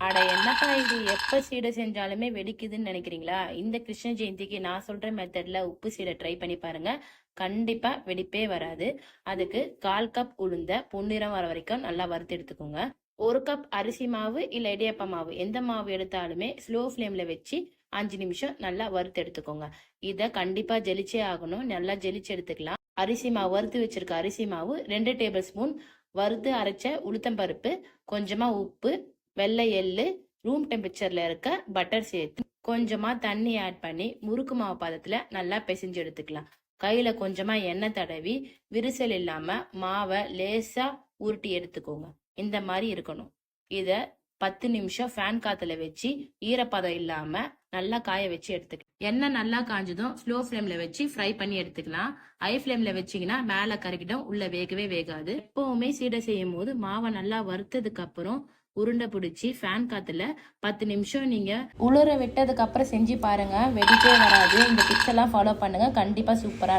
அட என்னப்பா இது, எப்ப சீடை செஞ்சாலுமே வெடிக்குதுன்னு நினைக்கிறீங்களா? இந்த கிருஷ்ண ஜெயந்திக்கு நான் சொல்ற மெத்தட்ல உப்பு சீடை ட்ரை பண்ணி பாருங்க. கண்டிப்பா வெடிப்பே வராது. அதுக்கு 1/4 கப் உளுந்த பொன்னிறம் வர வரைக்கும் நல்லா வறுத்து எடுத்துக்கோங்க. 1 கப் அரிசி மாவு இல்ல இடியப்ப மாவு, எந்த மாவு எடுத்தாலுமே ஸ்லோ ஃப்ளேம்ல வச்சு 5 நிமிஷம் நல்லா வறுத்து எடுத்துக்கோங்க. இத கண்டிப்பா ஜெலிச்சே ஆகணும். நல்லா ஜெலிச்சு எடுத்துக்கலாம். அரிசி மாவு, வறுத்து வச்சிருக்க அரிசி மாவு, 2 டேபிள் ஸ்பூன் வறுத்து அரைச்ச உளுத்தம்பருப்பு, கொஞ்சமா உப்பு, வெள்ளை எள்ளு, ரூம் டெம்பரேச்சர்ல இருக்க பட்டர் சேர்த்து கொஞ்சமா தண்ணி ஆட் பண்ணி முறுக்கு மாவு பதத்துல நல்லா பிசைஞ்சு எடுத்துக்கலாம். கையில கொஞ்சமா எண்ணெய் தடவி விரிசல் இல்லாம மாவை லேசா உருட்டி எடுத்துக்கோங்க. இந்த மாதிரி இருக்கணும். இத 10 நிமிஷம் ஃபேன் காத்துல வச்சு ஈரப்பதம் இல்லாம நல்லா காய வச்சு எடுத்துக்கலாம். எண்ணெய் நல்லா காஞ்சதும் ஸ்லோ ஃப்ளேம்ல வச்சு ஃப்ரை பண்ணி எடுத்துக்கலாம். ஹை ஃப்ளேம்ல வச்சீங்கன்னா மேல கருகிடும், உள்ள வேகவே வேகாது. எப்பவுமே சீடை செய்யும் போது மாவை நல்லா வறுத்ததுக்கு அப்புறம் உருண்டை பிடிச்சி ஃபேன் காத்துல 10 நிமிஷம் நீங்க உளுர விட்டதுக்கு அப்புறம் செஞ்சு பாருங்க. வெடிப்பே வராது. இந்த டிப்ஸ் எல்லாம் ஃபாலோ பண்ணுங்க. கண்டிப்பா சூப்பரா இருக்கும்.